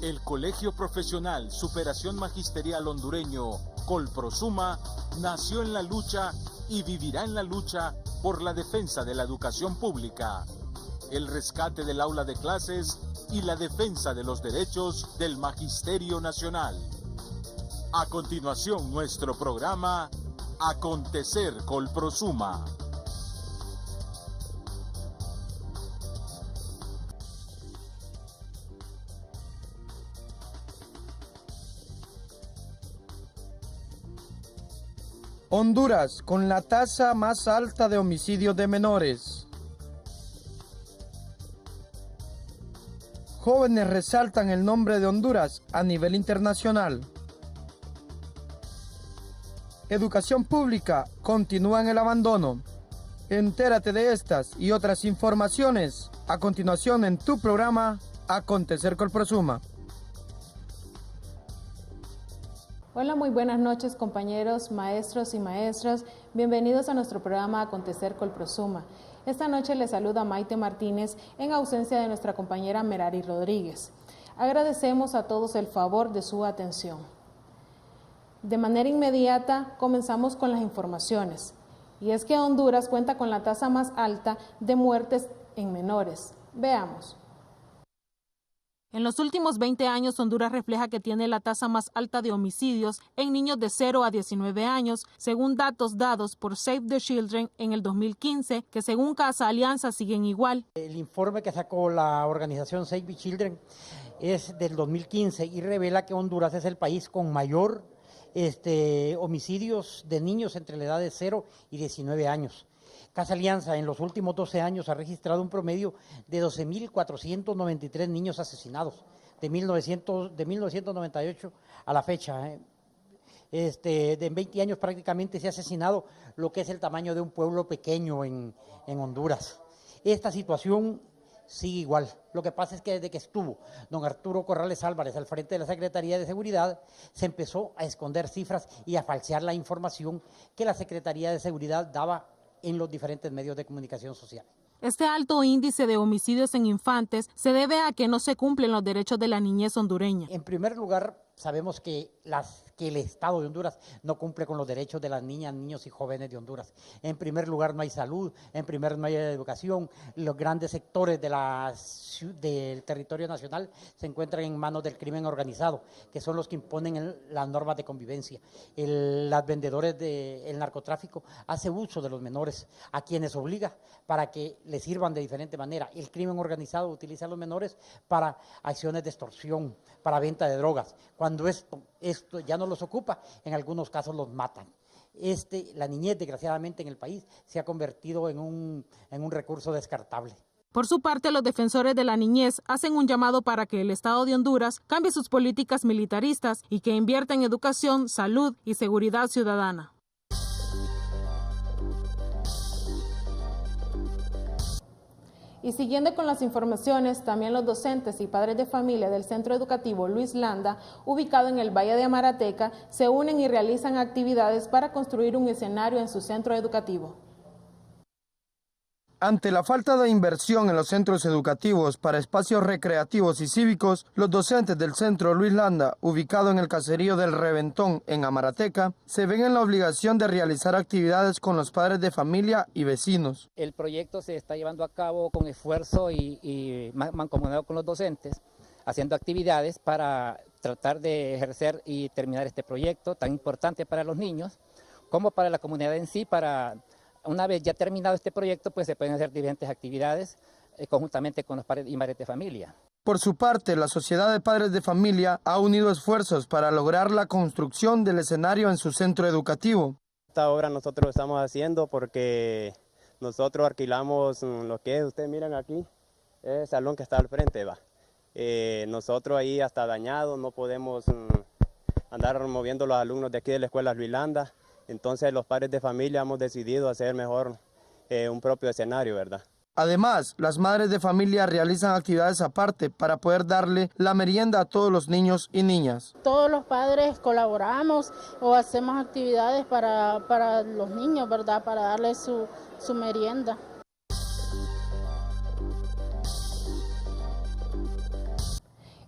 El Colegio Profesional Superación Magisterial Hondureño, Colprosuma, nació en la lucha y vivirá en la lucha por la defensa de la educación pública, el rescate del aula de clases y la defensa de los derechos del Magisterio Nacional. A continuación, nuestro programa Acontecer Colprosuma. Honduras, con la tasa más alta de homicidios de menores. Jóvenes resaltan el nombre de Honduras a nivel internacional. Educación pública continúa en el abandono. Entérate de estas y otras informaciones a continuación en tu programa Acontecer Colprosuma. Hola, muy buenas noches compañeros, maestros y maestras. Bienvenidos a nuestro programa Acontecer Colprosuma. Esta noche les saluda Maite Martínez en ausencia de nuestra compañera Merari Rodríguez. Agradecemos a todos el favor de su atención. De manera inmediata comenzamos con las informaciones. Y es que Honduras cuenta con la tasa más alta de muertes en menores. Veamos. En los últimos 20 años, Honduras refleja que tiene la tasa más alta de homicidios en niños de 0 a 19 años, según datos dados por Save the Children en el 2015, que según Casa Alianza siguen igual. El informe que sacó la organización Save the Children es del 2015 y revela que Honduras es el país con mayor homicidios de niños entre la edad de 0 y 19 años. Casa Alianza en los últimos 12 años ha registrado un promedio de 12.493 niños asesinados de 1998 a la fecha. En 20 años prácticamente se ha asesinado lo que es el tamaño de un pueblo pequeño en Honduras. Esta situación sigue igual. Lo que pasa es que desde que estuvo don Arturo Corrales Álvarez al frente de la Secretaría de Seguridad, se empezó a esconder cifras y a falsear la información que la Secretaría de Seguridad daba en los diferentes medios de comunicación social. Este alto índice de homicidios en infantes se debe a que no se cumplen los derechos de la niñez hondureña. En primer lugar, sabemos que el Estado de Honduras no cumple con los derechos de las niñas, niños y jóvenes de Honduras. En primer lugar, no hay salud, en primer lugar, no hay educación. Los grandes sectores del territorio nacional se encuentran en manos del crimen organizado, que son los que imponen las normas de convivencia. Los vendedores del narcotráfico hace uso de los menores, a quienes obliga para que les sirvan de diferente manera. El crimen organizado utiliza a los menores para acciones de extorsión, para venta de drogas. Cuando esto ya no los ocupa, en algunos casos los matan. La niñez, desgraciadamente, en el país se ha convertido en un recurso descartable. Por su parte, los defensores de la niñez hacen un llamado para que el Estado de Honduras cambie sus políticas militaristas y que invierta en educación, salud y seguridad ciudadana. Y siguiendo con las informaciones, también los docentes y padres de familia del Centro Educativo Luis Landa, ubicado en el Valle de Amarateca, se unen y realizan actividades para construir un escenario en su centro educativo. Ante la falta de inversión en los centros educativos para espacios recreativos y cívicos, los docentes del Centro Luis Landa, ubicado en el caserío del Reventón, en Amarateca, se ven en la obligación de realizar actividades con los padres de familia y vecinos. El proyecto se está llevando a cabo con esfuerzo y mancomunado con los docentes, haciendo actividades para tratar de ejercer y terminar este proyecto tan importante para los niños como para la comunidad en sí. Una vez ya terminado este proyecto, pues se pueden hacer diferentes actividades conjuntamente con los padres y madres de familia. Por su parte, la Sociedad de Padres de Familia ha unido esfuerzos para lograr la construcción del escenario en su centro educativo. Esta obra nosotros lo estamos haciendo porque nosotros alquilamos lo que ustedes miran aquí, el salón que está al frente, nosotros ahí hasta dañados, no podemos andar moviendo los alumnos de aquí de la escuela Luis Landa. Entonces los padres de familia hemos decidido hacer mejor un propio escenario, ¿verdad? Además, las madres de familia realizan actividades aparte para poder darle la merienda a todos los niños y niñas. Todos los padres colaboramos o hacemos actividades para los niños, ¿verdad? Para darles su merienda.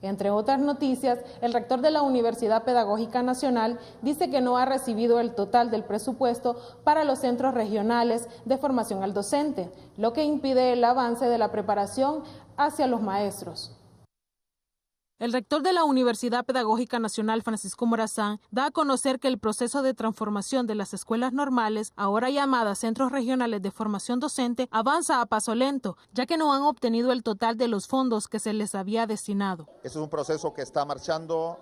Entre otras noticias, el rector de la Universidad Pedagógica Nacional dice que no ha recibido el total del presupuesto para los centros regionales de formación al docente, lo que impide el avance de la preparación hacia los maestros. El rector de la Universidad Pedagógica Nacional, Francisco Morazán, da a conocer que el proceso de transformación de las escuelas normales, ahora llamadas Centros Regionales de Formación Docente, avanza a paso lento, ya que no han obtenido el total de los fondos que se les había destinado. Es un proceso que está marchando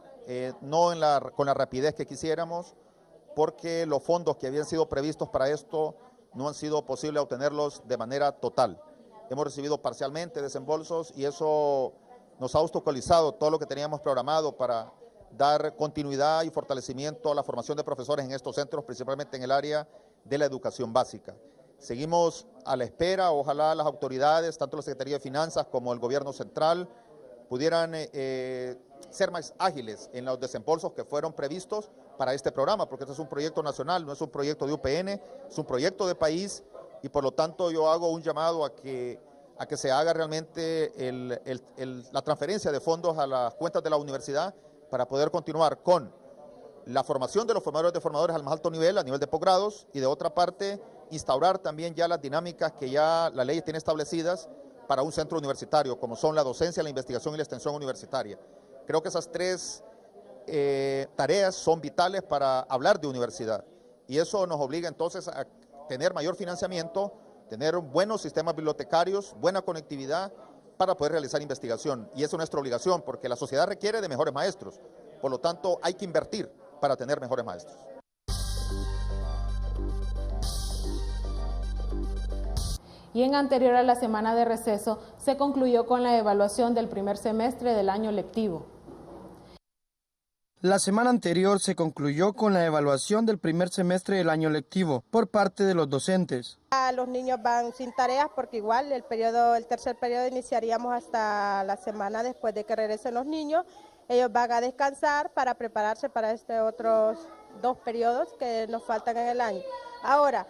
no con la rapidez que quisiéramos, porque los fondos que habían sido previstos para esto no han sido posible obtenerlos de manera total. Hemos recibido parcialmente desembolsos y eso nos ha obstaculizado todo lo que teníamos programado para dar continuidad y fortalecimiento a la formación de profesores en estos centros, principalmente en el área de la educación básica. Seguimos a la espera, ojalá las autoridades, tanto la Secretaría de Finanzas como el Gobierno Central, pudieran ser más ágiles en los desembolsos que fueron previstos para este programa, porque este es un proyecto nacional, no es un proyecto de UPN, es un proyecto de país y por lo tanto yo hago un llamado a que se haga realmente la transferencia de fondos a las cuentas de la universidad para poder continuar con la formación de los formadores de formadores al más alto nivel, a nivel de posgrados, y de otra parte instaurar también ya las dinámicas que ya la ley tiene establecidas para un centro universitario, como son la docencia, la investigación y la extensión universitaria. Creo que esas tres tareas son vitales para hablar de universidad y eso nos obliga entonces a tener mayor financiamiento, tener buenos sistemas bibliotecarios, buena conectividad para poder realizar investigación. Y eso es nuestra obligación, porque la sociedad requiere de mejores maestros. Por lo tanto, hay que invertir para tener mejores maestros. Y en anterior a la semana de receso, se concluyó con la evaluación del primer semestre del año lectivo. La semana anterior se concluyó con la evaluación del primer semestre del año lectivo por parte de los docentes. Los niños van sin tareas porque igual el tercer periodo iniciaríamos hasta la semana después de que regresen los niños. Ellos van a descansar para prepararse para estos otros 2 periodos que nos faltan en el año. Ahora,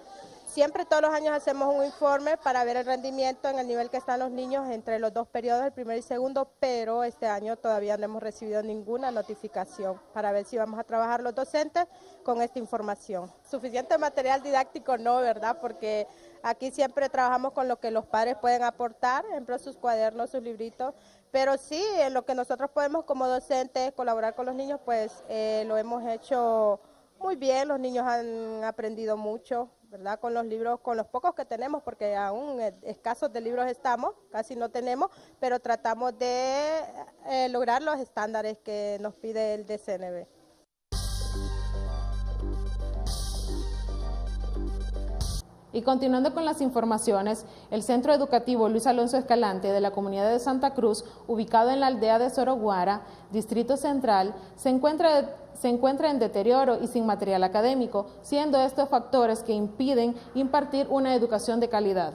siempre todos los años hacemos un informe para ver el rendimiento en el nivel que están los niños entre los 2 periodos, el primero y segundo, pero este año todavía no hemos recibido ninguna notificación para ver si vamos a trabajar los docentes con esta información. Suficiente material didáctico no, ¿verdad? Porque aquí siempre trabajamos con lo que los padres pueden aportar, por ejemplo, sus cuadernos, sus libritos, pero sí, en lo que nosotros podemos como docentes colaborar con los niños, pues lo hemos hecho muy bien, los niños han aprendido mucho, ¿verdad? Con los libros, con los pocos que tenemos, porque aún escasos de libros estamos, casi no tenemos, pero tratamos de lograr los estándares que nos pide el DCNB. Y continuando con las informaciones, el Centro Educativo Luis Alonso Escalante de la comunidad de Santa Cruz, ubicado en la aldea de Soroguara, Distrito Central, se encuentra en deterioro y sin material académico, siendo estos factores que impiden impartir una educación de calidad.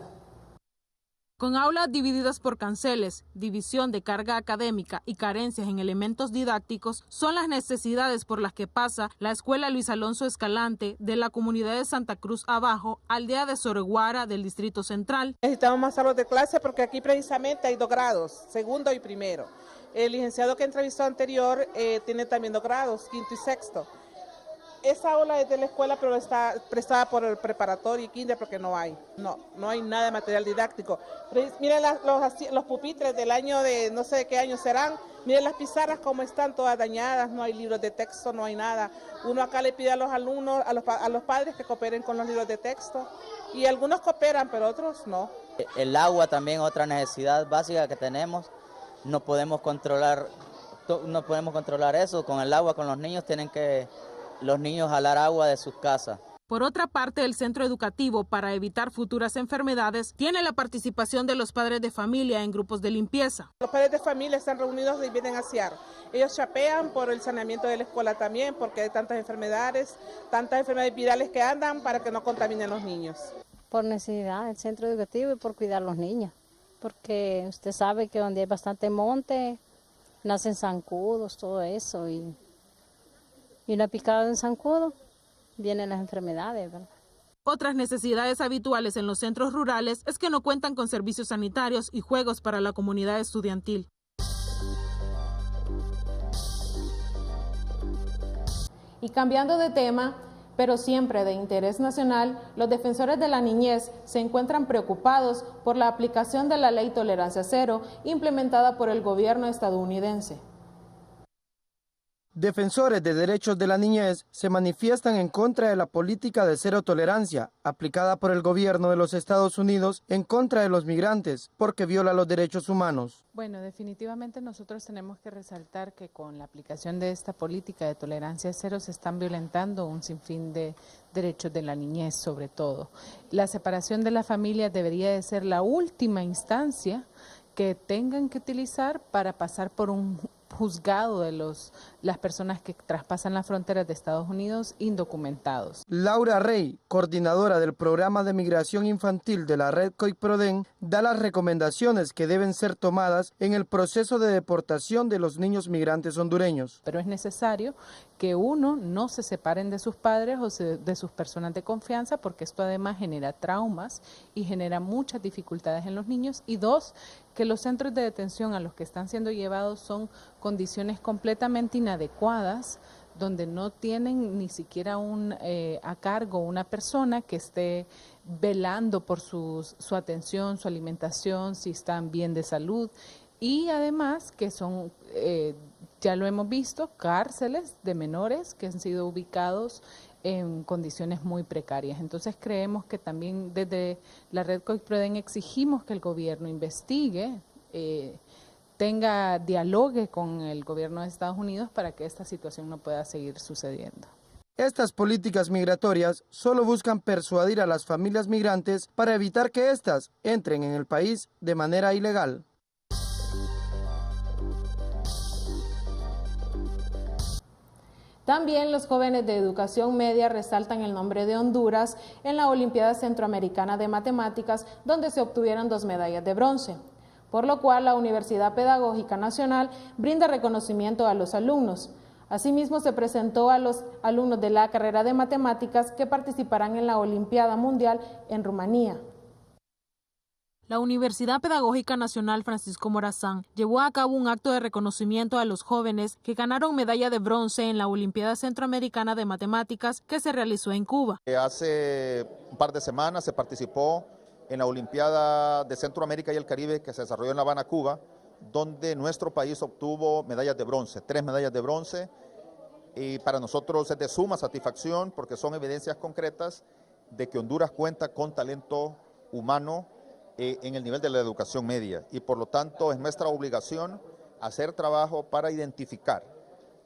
Con aulas divididas por canceles, división de carga académica y carencias en elementos didácticos, son las necesidades por las que pasa la Escuela Luis Alonso Escalante de la comunidad de Santa Cruz Abajo, aldea de Soroguara del Distrito Central. Necesitamos más salas de clase porque aquí precisamente hay 2 grados, segundo y primero. El licenciado que entrevistó anterior tiene también 2 grados, quinto y sexto. Esa aula es de la escuela, pero está prestada por el preparatorio y kinder porque no hay nada de material didáctico. Miren los pupitres del año de no sé de qué año serán, miren las pizarras como están todas dañadas, no hay libros de texto, no hay nada. Uno acá le pide a los alumnos, a los padres que cooperen con los libros de texto y algunos cooperan, pero otros no. El agua también, otra necesidad básica que tenemos, no podemos controlar eso, con el agua, con los niños tienen que los niños jalar agua de sus casas. Por otra parte, el centro educativo, para evitar futuras enfermedades, tiene la participación de los padres de familia en grupos de limpieza. Los padres de familia están reunidos y vienen a asear. Ellos chapean por el saneamiento de la escuela también, porque hay tantas enfermedades virales que andan para que no contaminen los niños. Por necesidad del centro educativo y por cuidar a los niños, porque usted sabe que donde hay bastante monte, nacen zancudos, todo eso, y una picada de un zancudo, vienen las enfermedades, ¿verdad? Otras necesidades habituales en los centros rurales es que no cuentan con servicios sanitarios y juegos para la comunidad estudiantil. Y cambiando de tema, pero siempre de interés nacional, los defensores de la niñez se encuentran preocupados por la aplicación de la Ley Tolerancia Cero implementada por el gobierno estadounidense. Defensores de derechos de la niñez se manifiestan en contra de la política de cero tolerancia aplicada por el gobierno de los Estados Unidos en contra de los migrantes porque viola los derechos humanos. Bueno, definitivamente nosotros tenemos que resaltar que con la aplicación de esta política de tolerancia cero se están violentando un sinfín de derechos de la niñez, sobre todo. La separación de la familia debería de ser la última instancia que tengan que utilizar para pasar por un juzgado de las personas que traspasan las fronteras de Estados Unidos indocumentados. Laura Rey, coordinadora del programa de migración infantil de la red COIPRODEN, da las recomendaciones que deben ser tomadas en el proceso de deportación de los niños migrantes hondureños. Pero es necesario que uno no se separen de sus padres o de sus personas de confianza, porque esto además genera traumas y genera muchas dificultades en los niños. Y dos, que los centros de detención a los que están siendo llevados son condiciones completamente inadecuadas, donde no tienen ni siquiera a cargo una persona que esté velando por su atención, su alimentación, si están bien de salud, y además que son, ya lo hemos visto, cárceles de menores que han sido ubicados en condiciones muy precarias. Entonces creemos que también desde la red COIPRODEN exigimos que el gobierno investigue, dialogue con el gobierno de Estados Unidos para que esta situación no pueda seguir sucediendo. Estas políticas migratorias solo buscan persuadir a las familias migrantes para evitar que éstas entren en el país de manera ilegal. También los jóvenes de educación media resaltan el nombre de Honduras en la Olimpiada Centroamericana de Matemáticas, donde se obtuvieron 2 medallas de bronce, por lo cual la Universidad Pedagógica Nacional brinda reconocimiento a los alumnos. Asimismo, se presentó a los alumnos de la carrera de Matemáticas que participarán en la Olimpiada Mundial en Rumanía. La Universidad Pedagógica Nacional Francisco Morazán llevó a cabo un acto de reconocimiento a los jóvenes que ganaron medalla de bronce en la Olimpiada Centroamericana de Matemáticas que se realizó en Cuba. Hace un par de semanas se participó en la Olimpiada de Centroamérica y el Caribe que se desarrolló en La Habana, Cuba, donde nuestro país obtuvo medallas de bronce, 3 medallas de bronce, y para nosotros es de suma satisfacción porque son evidencias concretas de que Honduras cuenta con talento humano en el nivel de la educación media, y por lo tanto es nuestra obligación hacer trabajo para identificar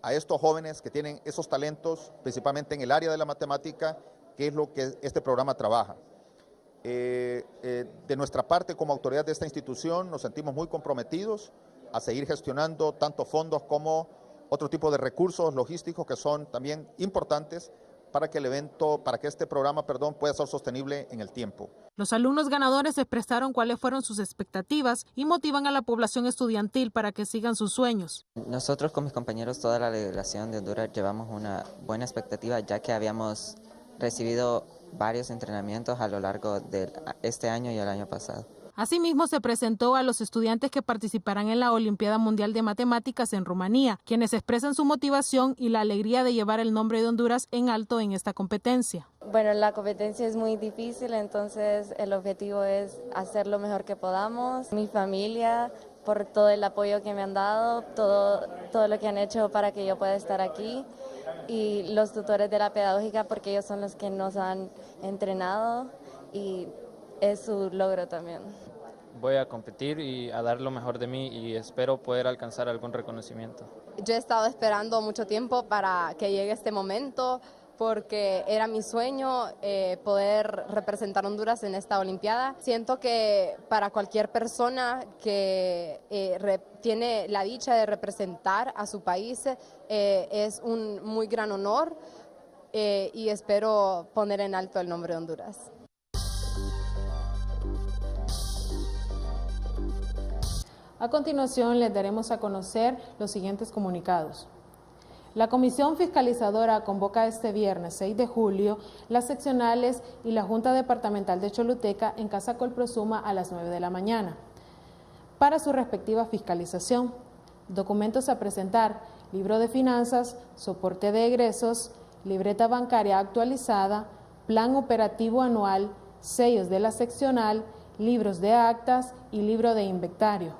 a estos jóvenes que tienen esos talentos, principalmente en el área de la matemática, que es lo que este programa trabaja. De nuestra parte, como autoridad de esta institución, nos sentimos muy comprometidos a seguir gestionando tanto fondos como otro tipo de recursos logísticos que son también importantes para que este programa pueda ser sostenible en el tiempo. Los alumnos ganadores expresaron cuáles fueron sus expectativas y motivan a la población estudiantil para que sigan sus sueños. Nosotros con mis compañeros, toda la delegación de Honduras, llevamos una buena expectativa, ya que habíamos recibido varios entrenamientos a lo largo de este año y el año pasado. Asimismo, se presentó a los estudiantes que participarán en la Olimpiada Mundial de Matemáticas en Rumanía, quienes expresan su motivación y la alegría de llevar el nombre de Honduras en alto en esta competencia. Bueno, la competencia es muy difícil, entonces el objetivo es hacer lo mejor que podamos. Mi familia, por todo el apoyo que me han dado, todo lo que han hecho para que yo pueda estar aquí, y los tutores de la pedagógica, porque ellos son los que nos han entrenado y es su logro también. Voy a competir y a dar lo mejor de mí y espero poder alcanzar algún reconocimiento. Yo he estado esperando mucho tiempo para que llegue este momento porque era mi sueño poder representar a Honduras en esta Olimpiada. Siento que para cualquier persona que tiene la dicha de representar a su país es un muy gran honor y espero poner en alto el nombre de Honduras. A continuación les daremos a conocer los siguientes comunicados. La Comisión Fiscalizadora convoca este viernes 6 de julio las seccionales y la Junta Departamental de Choluteca en Casa Colprosuma a las 9 de la mañana para su respectiva fiscalización. Documentos a presentar: libro de finanzas, soporte de egresos, libreta bancaria actualizada, plan operativo anual, sellos de la seccional, libros de actas y libro de inventario.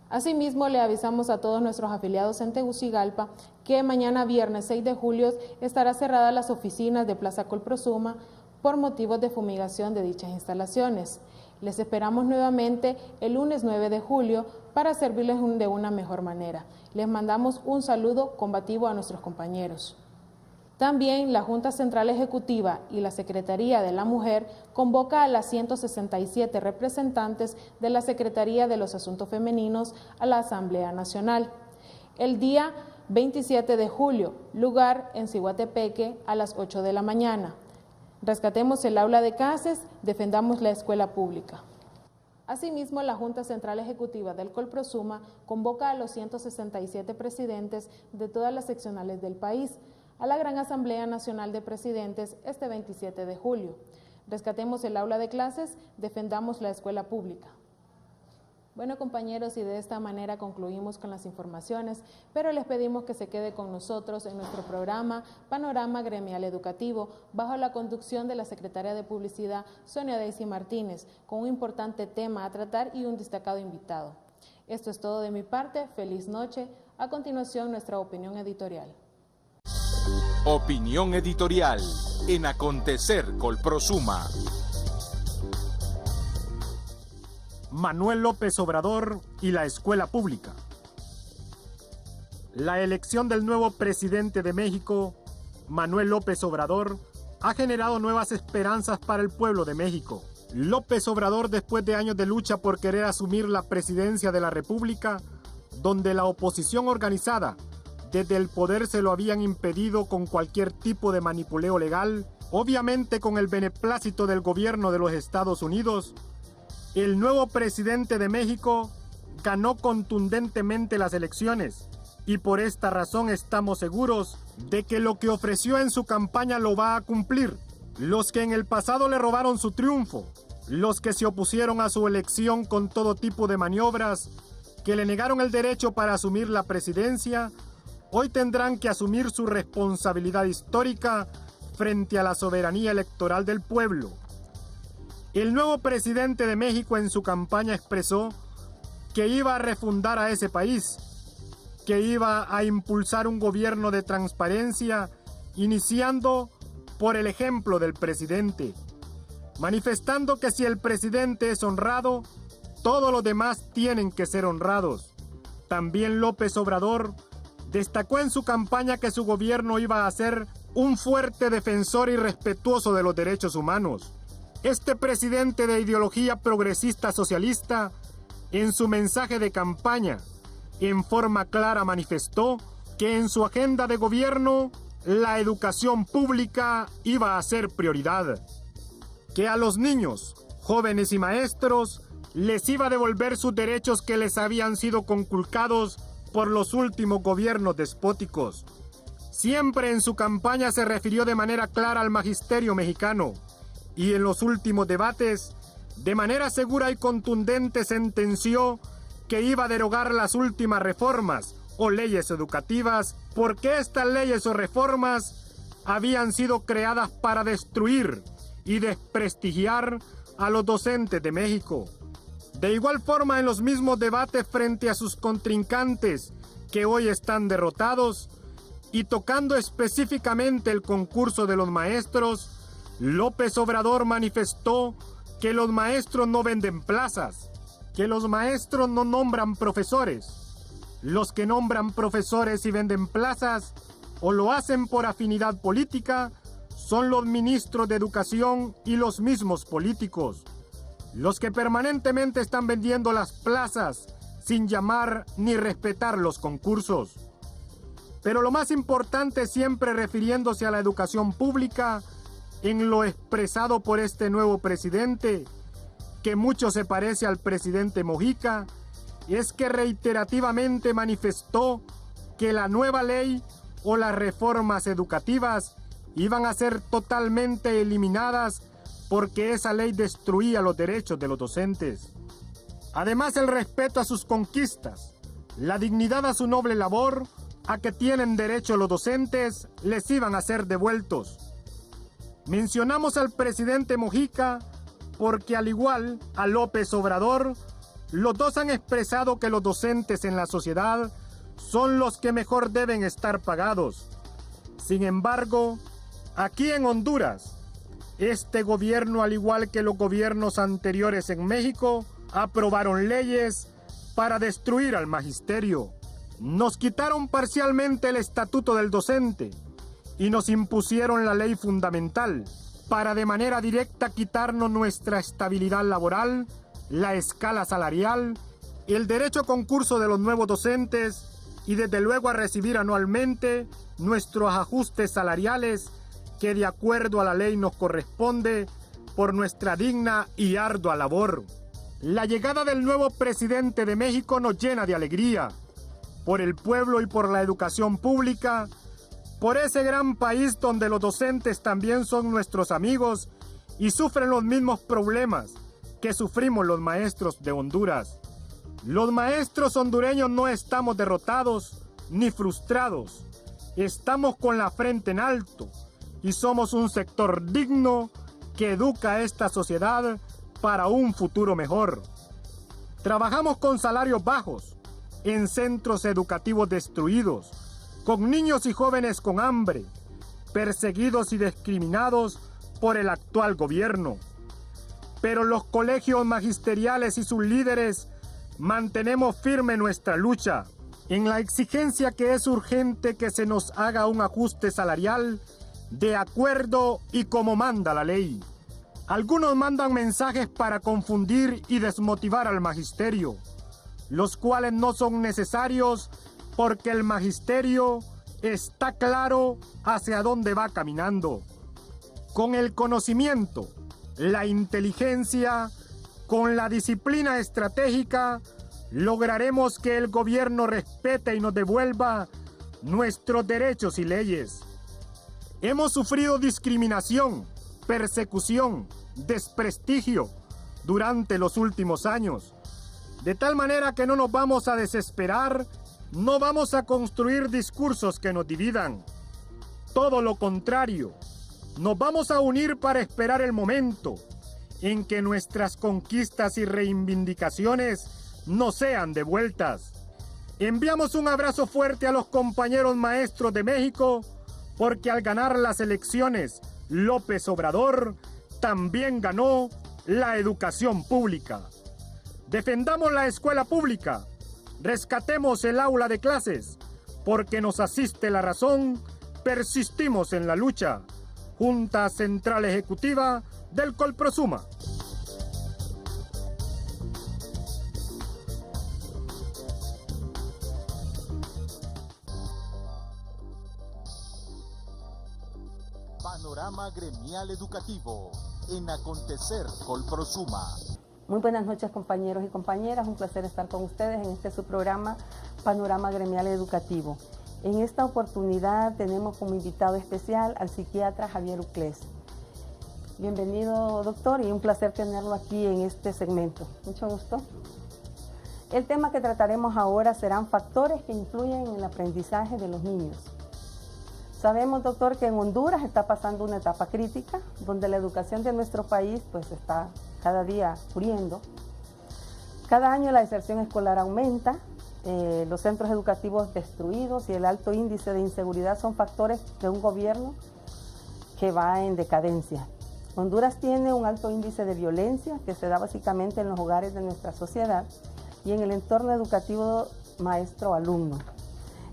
Asimismo, le avisamos a todos nuestros afiliados en Tegucigalpa que mañana viernes 6 de julio estará cerradas las oficinas de Plaza Colprosuma por motivos de fumigación de dichas instalaciones. Les esperamos nuevamente el lunes 9 de julio para servirles de una mejor manera. Les mandamos un saludo combativo a nuestros compañeros. También la Junta Central Ejecutiva y la Secretaría de la Mujer convoca a las 167 representantes de la Secretaría de los Asuntos Femeninos a la Asamblea Nacional. El día 27 de julio, lugar en Ciguatepeque a las 8 de la mañana. Rescatemos el aula de clases, defendamos la escuela pública. Asimismo, la Junta Central Ejecutiva del Colprosuma convoca a los 167 presidentes de todas las seccionales del país a la Gran Asamblea Nacional de Presidentes este 27 de julio. Rescatemos el aula de clases, defendamos la escuela pública. Bueno, compañeros, y de esta manera concluimos con las informaciones, pero les pedimos que se quede con nosotros en nuestro programa Panorama Gremial Educativo, bajo la conducción de la Secretaria de Publicidad, Sonia Daisy Martínez, con un importante tema a tratar y un destacado invitado. Esto es todo de mi parte, feliz noche. A continuación, nuestra opinión editorial. Opinión editorial en Acontecer Colprosuma. Manuel López Obrador y la escuela pública. La elección del nuevo presidente de México, Manuel López Obrador, ha generado nuevas esperanzas para el pueblo de México. López Obrador, después de años de lucha por querer asumir la presidencia de la República, donde la oposición organizada desde el poder se lo habían impedido con cualquier tipo de manipuleo legal, obviamente con el beneplácito del gobierno de los Estados Unidos, el nuevo presidente de México ganó contundentemente las elecciones y por esta razón estamos seguros de que lo que ofreció en su campaña lo va a cumplir. Los que en el pasado le robaron su triunfo, los que se opusieron a su elección con todo tipo de maniobras, que le negaron el derecho para asumir la presidencia, hoy tendrán que asumir su responsabilidad histórica frente a la soberanía electoral del pueblo. El nuevo presidente de México en su campaña expresó que iba a refundar a ese país, que iba a impulsar un gobierno de transparencia, iniciando por el ejemplo del presidente, manifestando que si el presidente es honrado, todos los demás tienen que ser honrados. También López Obrador destacó en su campaña que su gobierno iba a ser un fuerte defensor y respetuoso de los derechos humanos. Este presidente de ideología progresista socialista, en su mensaje de campaña, en forma clara manifestó que en su agenda de gobierno la educación pública iba a ser prioridad, que a los niños, jóvenes y maestros les iba a devolver sus derechos que les habían sido conculcados por los últimos gobiernos despóticos. Siempre en su campaña se refirió de manera clara al magisterio mexicano y en los últimos debates, de manera segura y contundente sentenció que iba a derogar las últimas reformas o leyes educativas porque estas leyes o reformas habían sido creadas para destruir y desprestigiar a los docentes de México. De igual forma, en los mismos debates frente a sus contrincantes que hoy están derrotados y tocando específicamente el concurso de los maestros, López Obrador manifestó que los maestros no venden plazas, que los maestros no nombran profesores. Los que nombran profesores y venden plazas o lo hacen por afinidad política son los ministros de educación y los mismos políticos, los que permanentemente están vendiendo las plazas sin llamar ni respetar los concursos. Pero lo más importante, siempre refiriéndose a la educación pública, en lo expresado por este nuevo presidente, que mucho se parece al presidente Mojica, es que reiterativamente manifestó que la nueva ley o las reformas educativas iban a ser totalmente eliminadas porque esa ley destruía los derechos de los docentes. Además, el respeto a sus conquistas, la dignidad a su noble labor, a que tienen derecho los docentes les iban a ser devueltos. Mencionamos al presidente Mujica porque, al igual a López Obrador, los dos han expresado que los docentes en la sociedad son los que mejor deben estar pagados. Sin embargo, aquí en Honduras, este gobierno, al igual que los gobiernos anteriores en México, aprobaron leyes para destruir al magisterio. Nos quitaron parcialmente el estatuto del docente y nos impusieron la ley fundamental para de manera directa quitarnos nuestra estabilidad laboral, la escala salarial, el derecho a concurso de los nuevos docentes y desde luego a recibir anualmente nuestros ajustes salariales que de acuerdo a la ley nos corresponde por nuestra digna y ardua labor. La llegada del nuevo presidente de México nos llena de alegría, por el pueblo y por la educación pública, por ese gran país donde los docentes también son nuestros amigos y sufren los mismos problemas que sufrimos los maestros de Honduras. Los maestros hondureños no estamos derrotados ni frustrados, estamos con la frente en alto y somos un sector digno que educa a esta sociedad para un futuro mejor. Trabajamos con salarios bajos, en centros educativos destruidos, con niños y jóvenes con hambre, perseguidos y discriminados por el actual gobierno. Pero los colegios magisteriales y sus líderes mantenemos firme nuestra lucha en la exigencia que es urgente que se nos haga un ajuste salarial de acuerdo y como manda la ley. Algunos mandan mensajes para confundir y desmotivar al magisterio, los cuales no son necesarios porque el magisterio está claro hacia dónde va caminando. Con el conocimiento, la inteligencia, con la disciplina estratégica, lograremos que el gobierno respete y nos devuelva nuestros derechos y leyes. Hemos sufrido discriminación, persecución, desprestigio durante los últimos años. De tal manera que no nos vamos a desesperar, no vamos a construir discursos que nos dividan. Todo lo contrario, nos vamos a unir para esperar el momento en que nuestras conquistas y reivindicaciones no sean devueltas. Enviamos un abrazo fuerte a los compañeros maestros de México, porque al ganar las elecciones, López Obrador también ganó la educación pública. Defendamos la escuela pública, rescatemos el aula de clases, porque nos asiste la razón, persistimos en la lucha. Junta Central Ejecutiva del Colprosuma. Panorama gremial educativo en Acontecer Colprosuma. Muy buenas noches, compañeros y compañeras, un placer estar con ustedes en este su programa Panorama Gremial Educativo. En esta oportunidad tenemos como invitado especial al psiquiatra Javier Uclés. Bienvenido, doctor, y un placer tenerlo aquí en este segmento. Mucho gusto. El tema que trataremos ahora serán factores que influyen en el aprendizaje de los niños. Sabemos, doctor, que en Honduras está pasando una etapa crítica, donde la educación de nuestro país pues está cada día muriendo. Cada año la deserción escolar aumenta, los centros educativos destruidos y el alto índice de inseguridad son factores de un gobierno que va en decadencia. Honduras tiene un alto índice de violencia que se da básicamente en los hogares de nuestra sociedad y en el entorno educativo maestro-alumno.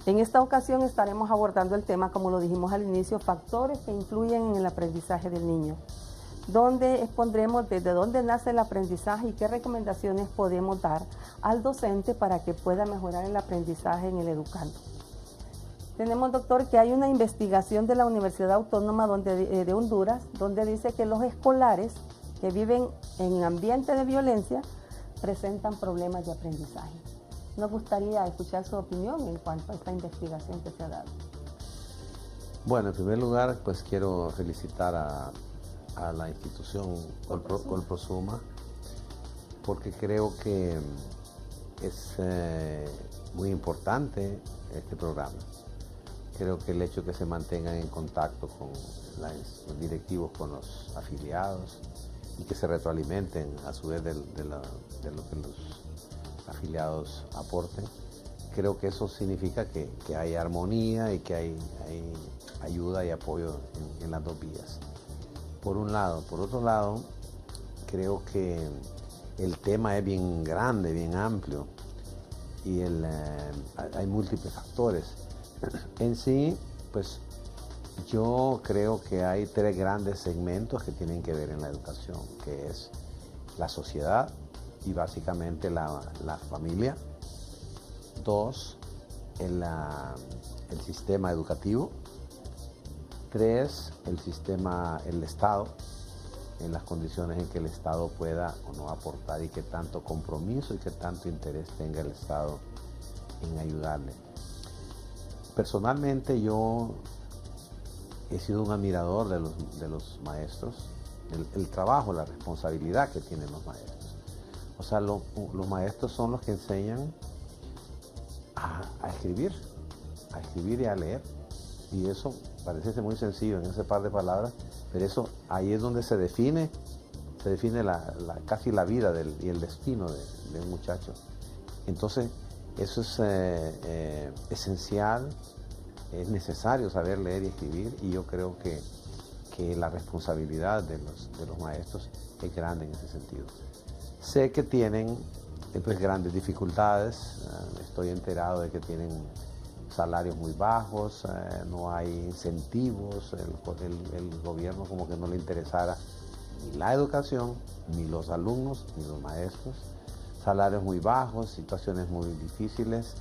En esta ocasión estaremos abordando el tema, como lo dijimos al inicio, factores que influyen en el aprendizaje del niño, donde expondremos desde dónde nace el aprendizaje y qué recomendaciones podemos dar al docente para que pueda mejorar el aprendizaje en el educando. Tenemos, doctor, que hay una investigación de la Universidad Autónoma de Honduras, donde dice que los escolares que viven en ambiente de violencia presentan problemas de aprendizaje. Nos gustaría escuchar su opinión en cuanto a esta investigación que se ha dado. Bueno, en primer lugar, pues quiero felicitar a la institución Colprosuma, porque creo que es muy importante este programa. Creo que el hecho de que se mantengan en contacto con los directivos, con los afiliados, y que se retroalimenten a su vez de lo que los afiliados aporten, creo que eso significa que hay armonía y que hay ayuda y apoyo en las dos vías. Por un lado. Por otro lado, creo que el tema es bien grande, bien amplio, y hay múltiples factores. En sí, pues yo creo que hay tres grandes segmentos que tienen que ver en la educación, que es la sociedad y básicamente la familia. Dos, el sistema educativo. Tres, el Estado, en las condiciones en que el Estado pueda o no aportar y qué tanto compromiso y qué tanto interés tenga el Estado en ayudarle. Personalmente yo he sido un admirador de los maestros, el trabajo, la responsabilidad que tienen los maestros. O sea, los maestros son los que enseñan a escribir y a leer. Y eso parece muy sencillo en ese par de palabras, pero eso ahí es donde se define casi la vida y el destino de un muchacho. Entonces, eso es esencial, es necesario saber leer y escribir, y yo creo que la responsabilidad de los maestros es grande en ese sentido. Sé que tienen pues grandes dificultades, estoy enterado de que tienen salarios muy bajos, no hay incentivos, el gobierno como que no le interesara ni la educación, ni los alumnos, ni los maestros, salarios muy bajos, situaciones muy difíciles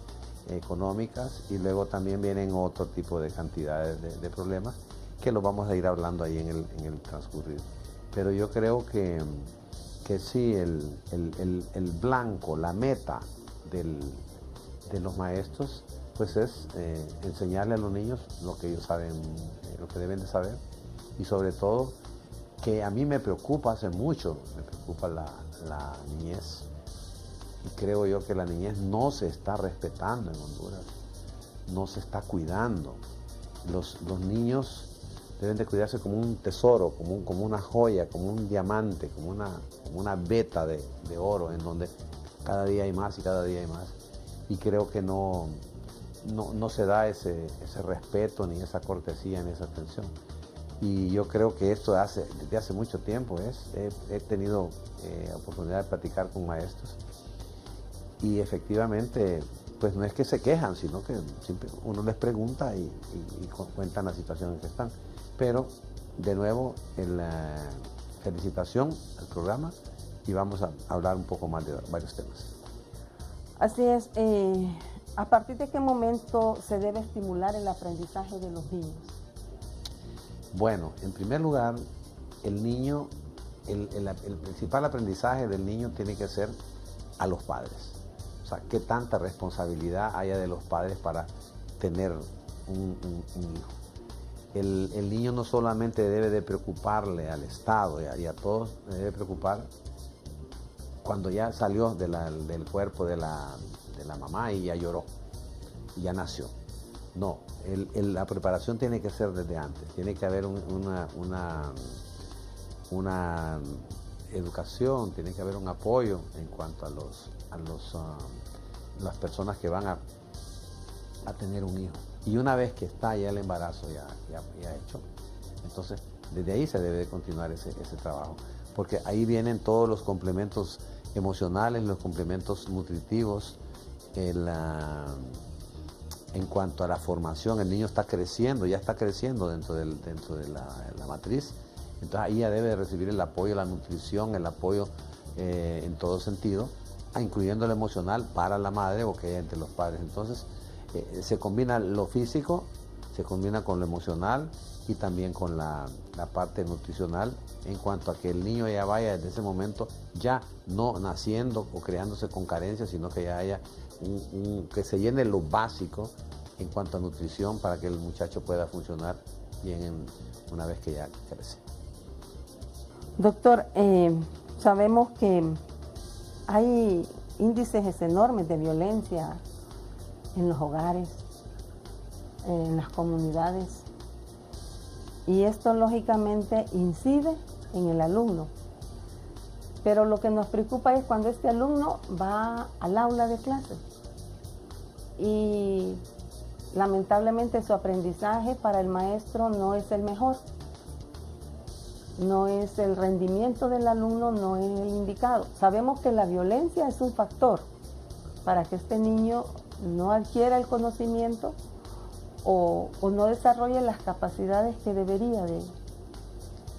económicas, y luego también vienen otro tipo de cantidades de problemas que los vamos a ir hablando ahí en el transcurrir. Pero yo creo que sí, el blanco, la meta de los maestros, pues es enseñarle a los niños lo que ellos saben, lo que deben de saber, y sobre todo que a mí me preocupa hace mucho, me preocupa la niñez, y creo yo que la niñez no se está respetando en Honduras, no se está cuidando. Los niños deben de cuidarse como un tesoro, como una joya, como un diamante, como una veta de oro, en donde cada día hay más y cada día hay más, y creo que no se da ese respeto, ni esa cortesía, ni esa atención. Y yo creo que esto desde hace mucho tiempo he tenido oportunidad de platicar con maestros, y efectivamente, pues no es que se quejan, sino que siempre uno les pregunta y cuentan la situación en que están. Pero, de nuevo, felicitación al programa, y vamos a hablar un poco más de varios temas. Así es. ¿A partir de qué momento se debe estimular el aprendizaje de los niños? Bueno, en primer lugar, el niño, el principal aprendizaje del niño tiene que ser a los padres. O sea, qué tanta responsabilidad haya de los padres para tener un hijo. El niño no solamente debe de preocuparle al Estado y a todos, debe preocupar cuando ya salió del cuerpo de la mamá y ya lloró, y ya nació. No, la preparación tiene que ser desde antes, tiene que haber una educación, tiene que haber un apoyo en cuanto a las personas que van a tener un hijo. Y una vez que está ya el embarazo ya hecho, entonces desde ahí se debe de continuar ese trabajo, porque ahí vienen todos los complementos emocionales, los complementos nutritivos, en cuanto a la formación. El niño está creciendo, ya está creciendo dentro de la matriz, entonces ahí ya debe de recibir el apoyo, la nutrición, el apoyo en todo sentido, incluyendo el emocional para la madre o que hay entre los padres. Entonces se combina lo físico, se combina con lo emocional y también con la parte nutricional, en cuanto a que el niño ya vaya desde ese momento ya no naciendo o creándose con carencias, sino que ya haya que se llene lo básico en cuanto a nutrición para que el muchacho pueda funcionar bien una vez que ya crece. Doctor, sabemos que hay índices enormes de violencia en los hogares, en las comunidades. Y esto lógicamente incide en el alumno. Pero lo que nos preocupa es cuando este alumno va al aula de clase y lamentablemente su aprendizaje para el maestro no es el mejor. No es el rendimiento del alumno, no es el indicado. Sabemos que la violencia es un factor para que este niño no adquiera el conocimiento o no desarrolle las capacidades que debería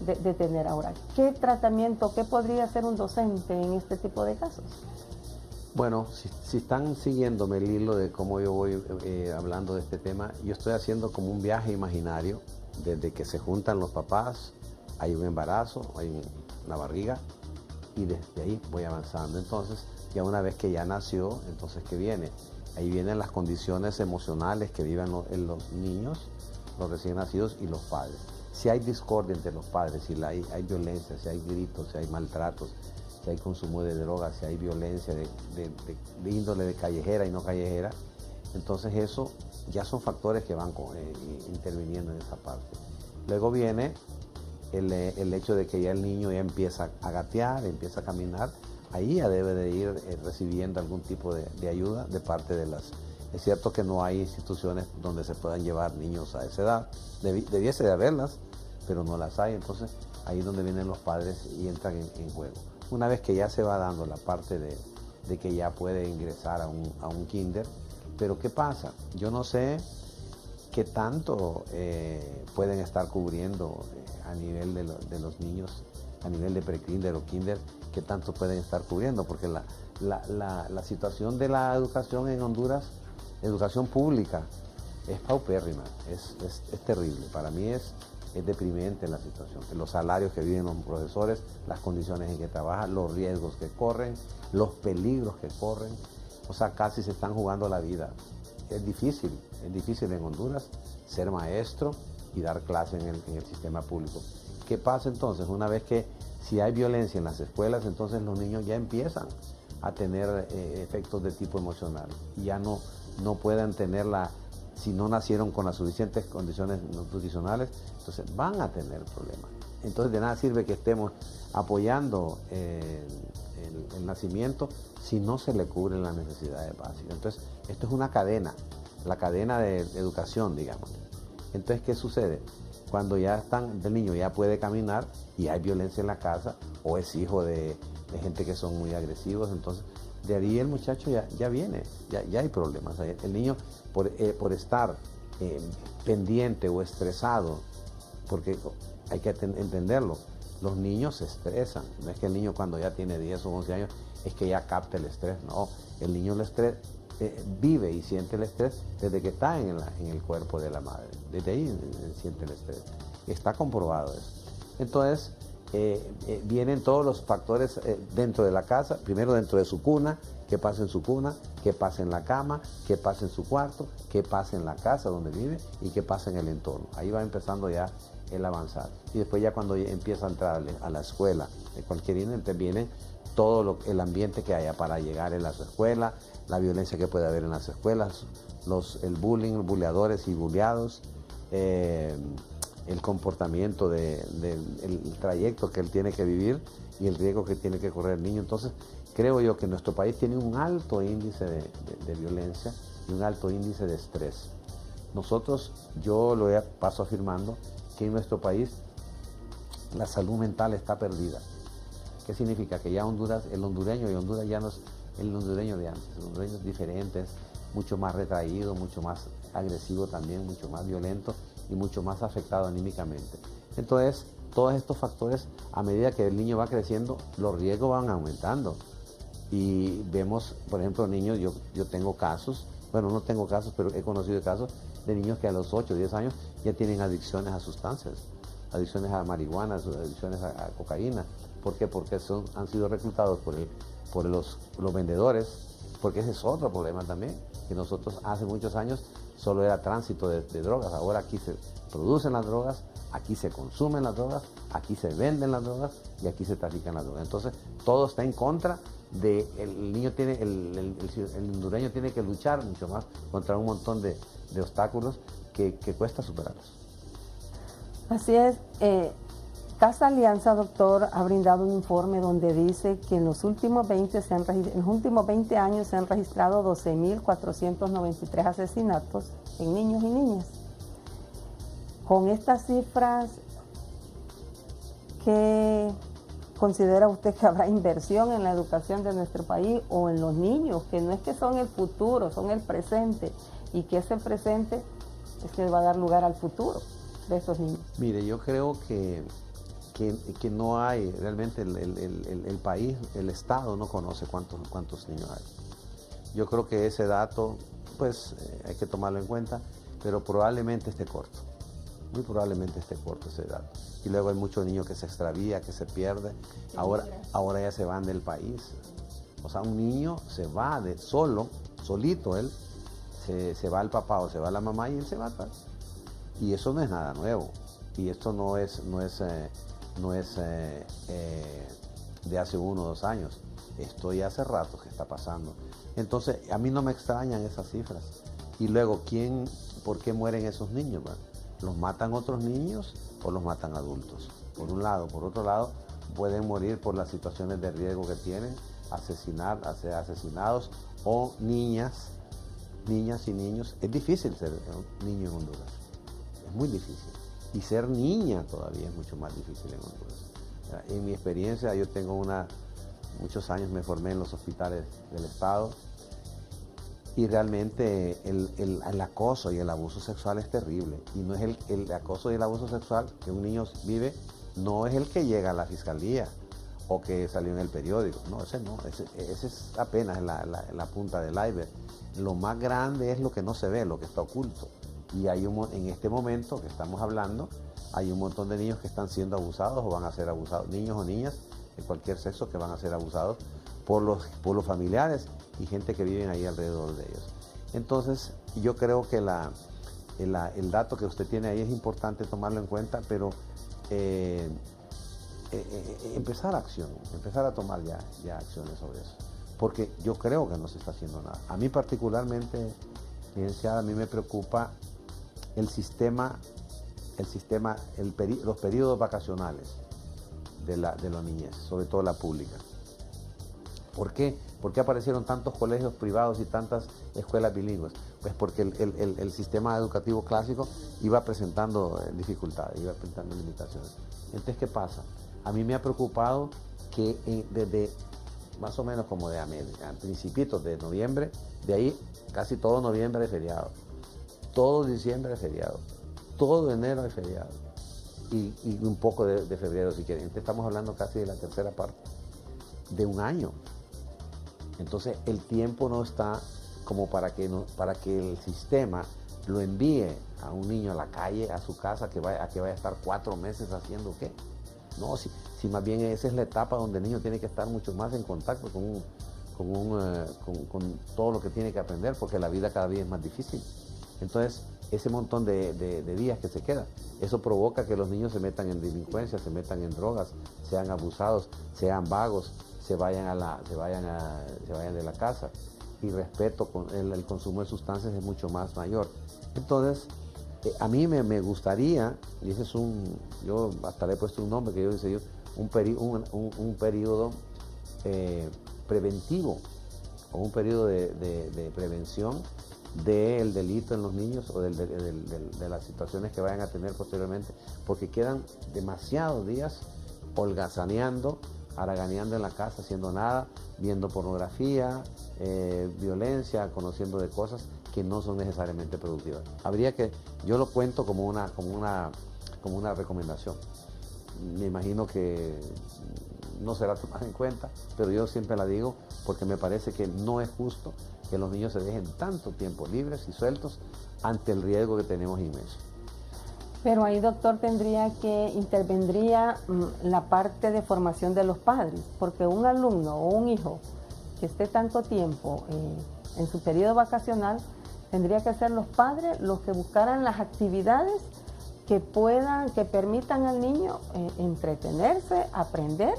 de tener. Ahora, ¿qué tratamiento, qué podría hacer un docente en este tipo de casos? Bueno, si están siguiéndome el hilo de cómo yo voy hablando de este tema, yo estoy haciendo como un viaje imaginario desde que se juntan los papás, hay un embarazo, hay una barriga y desde ahí voy avanzando. Entonces, ya una vez que ya nació, entonces ¿qué viene? Ahí vienen las condiciones emocionales que viven los niños, los recién nacidos y los padres. Si hay discordia entre los padres, si hay violencia, si hay gritos, si hay maltratos, si hay consumo de drogas, si hay violencia de índole de callejera y no callejera, entonces eso ya son factores que van interviniendo en esa parte. Luego viene el hecho de que ya el niño ya empieza a gatear, empieza a caminar, ahí ya debe de ir recibiendo algún tipo de ayuda de parte de las... Es cierto que no hay instituciones donde se puedan llevar niños a esa edad, debiese de haberlas, pero no las hay, entonces ahí es donde vienen los padres y entran en juego. Una vez que ya se va dando la parte de que ya puede ingresar a un kinder, pero ¿qué pasa? Yo no sé qué tanto pueden estar cubriendo a nivel de los niños, a nivel de pre-kinder o kinder, qué tanto pueden estar cubriendo, porque la situación de la educación en Honduras, educación pública, es paupérrima, es terrible. Para mí es deprimente la situación. Los salarios que viven los profesores, las condiciones en que trabajan, los riesgos que corren, los peligros que corren, o sea, casi se están jugando la vida. Es difícil en Honduras ser maestro y dar clase en el sistema público. ¿Qué pasa entonces? Una vez que si hay violencia en las escuelas, entonces los niños ya empiezan a tener efectos de tipo emocional y ya no pueden tenerla. Si no nacieron con las suficientes condiciones nutricionales, entonces van a tener problemas. Entonces de nada sirve que estemos apoyando el nacimiento si no se le cubren las necesidades básicas. Entonces esto es una cadena, la cadena de educación, digamos. Entonces, ¿qué sucede? Cuando ya el niño ya puede caminar y hay violencia en la casa o es hijo de gente que son muy agresivos, entonces de ahí el muchacho ya viene, ya hay problemas. El niño por estar pendiente o estresado, porque hay que entenderlo, los niños se estresan, no es que el niño cuando ya tiene 10 o 11 años es que ya capta el estrés, no, el niño el estrés vive y siente el estrés desde que está en el cuerpo de la madre, desde ahí siente el estrés, está comprobado eso. Entonces vienen todos los factores dentro de la casa, primero dentro de su cuna, qué pasa en su cuna, qué pasa en la cama, qué pasa en su cuarto, qué pasa en la casa donde vive y qué pasa en el entorno. Ahí va empezando ya el avanzar. Y después ya cuando empieza a entrar a la escuela de cualquier índole, viene todo el ambiente que haya para llegar en las escuelas, la violencia que puede haber en las escuelas, el bullying, buleadores y buleados, el comportamiento el trayecto que él tiene que vivir y el riesgo que tiene que correr el niño. Entonces, creo yo que nuestro país tiene un alto índice de violencia y un alto índice de estrés. Nosotros, yo lo paso afirmando, que en nuestro país la salud mental está perdida. ¿Qué significa? Que ya Honduras, el hondureño y Honduras ya no es el hondureño de antes, el hondureño es diferente, es mucho más retraído, mucho más agresivo también, mucho más violento y mucho más afectado anímicamente. Entonces, todos estos factores, a medida que el niño va creciendo, los riesgos van aumentando. Y vemos, por ejemplo, niños, yo tengo casos, bueno, no tengo casos, pero he conocido casos de niños que a los 8 o 10 años ya tienen adicciones a sustancias, adicciones a marihuana, adicciones a cocaína. ¿Por qué? Porque han sido reclutados por los vendedores, porque ese es otro problema también, que nosotros hace muchos años solo era tránsito de drogas, ahora aquí se producen las drogas, aquí se consumen las drogas, aquí se venden las drogas y aquí se trafican las drogas. Entonces, todo está en contra el niño el hondureño tiene que luchar mucho más contra un montón de obstáculos que cuesta superarlos. Así es. Casa Alianza, doctor, ha brindado un informe donde dice que en los últimos 20 años se han registrado 12.493 asesinatos en niños y niñas. Con estas cifras, ¿qué considera usted que habrá inversión en la educación de nuestro país o en los niños? Que no es que son el futuro, son el presente, y que ese presente es que va a dar lugar al futuro de estos niños. Mire, yo creo que no hay, realmente el país, el Estado no conoce cuántos niños hay. Yo creo que ese dato, pues hay que tomarlo en cuenta, pero probablemente esté corto. Muy probablemente esté corto ese dato. Y luego hay muchos niños que se extravía, que se pierde. Ahora ya se van del país. O sea, un niño se va solito él, se va el papá o se va la mamá y él se va atrás. Y eso no es nada nuevo. Y esto no es de hace 1 o 2 años. Esto ya hace rato que está pasando. Entonces, a mí no me extrañan esas cifras. Y luego, ¿por qué mueren esos niños? Bueno, ¿los matan otros niños o los matan adultos? Por un lado. Por otro lado, pueden morir por las situaciones de riesgo que tienen, ser asesinados, o niñas y niños. Es difícil ser niño en Honduras. Es muy difícil. Y ser niña todavía es mucho más difícil en Honduras. En mi experiencia, yo tengo muchos años me formé en los hospitales del Estado, y realmente el acoso y el abuso sexual es terrible. Y no es el acoso y el abuso sexual que un niño vive, no es el que llega a la fiscalía o que salió en el periódico. No, ese es apenas la punta del iceberg. Lo más grande es lo que no se ve, lo que está oculto. Y en este momento que estamos hablando, hay un montón de niños que están siendo abusados o van a ser abusados, niños o niñas de cualquier sexo que van a ser abusados por los familiares y gente que viven ahí alrededor de ellos. Entonces, yo creo que el dato que usted tiene ahí es importante tomarlo en cuenta, pero empezar a tomar ya acciones sobre eso, porque yo creo que no se está haciendo nada. A mí particularmente, licenciada, a mí me preocupa los periodos vacacionales de la niñez, sobre todo la pública. ¿Por qué? ¿Por qué aparecieron tantos colegios privados y tantas escuelas bilingües? Pues porque el sistema educativo clásico iba presentando dificultades, iba presentando limitaciones. Entonces, ¿qué pasa? A mí me ha preocupado que desde más o menos como a principios de noviembre, de ahí casi todo noviembre es feriado, todo diciembre es feriado, todo enero es feriado, y un poco de febrero si quieren. Entonces estamos hablando casi de la tercera parte de un año. Entonces el tiempo no está como para que el sistema lo envíe a un niño a la calle, a su casa, que vaya a estar 4 meses haciendo qué. No, si más bien esa es la etapa donde el niño tiene que estar mucho más en contacto con todo lo que tiene que aprender, porque la vida cada día es más difícil. Entonces, ese montón de días que se queda, eso provoca que los niños se metan en delincuencia, se metan en drogas, sean abusados, sean vagos, se vayan de la casa. Y respeto, el consumo de sustancias es mucho más mayor. Entonces, a mí me gustaría, y ese es yo hasta le he puesto un nombre que yo dice un periodo preventivo, o un periodo de prevención del delito en los niños o de las situaciones que vayan a tener posteriormente, porque quedan demasiados días holgazaneando, haraganeando en la casa, haciendo nada, viendo pornografía, violencia, conociendo de cosas que no son necesariamente productivas. Yo lo cuento como una recomendación. Me imagino que no será tomada en cuenta, pero yo siempre la digo porque me parece que no es justo que los niños se dejen tanto tiempo libres y sueltos ante el riesgo que tenemos inmenso. Pero ahí, doctor, intervendría la parte de formación de los padres, porque un alumno o un hijo que esté tanto tiempo en su periodo vacacional, tendría que ser los padres los que buscaran las actividades que permitan al niño entretenerse, aprender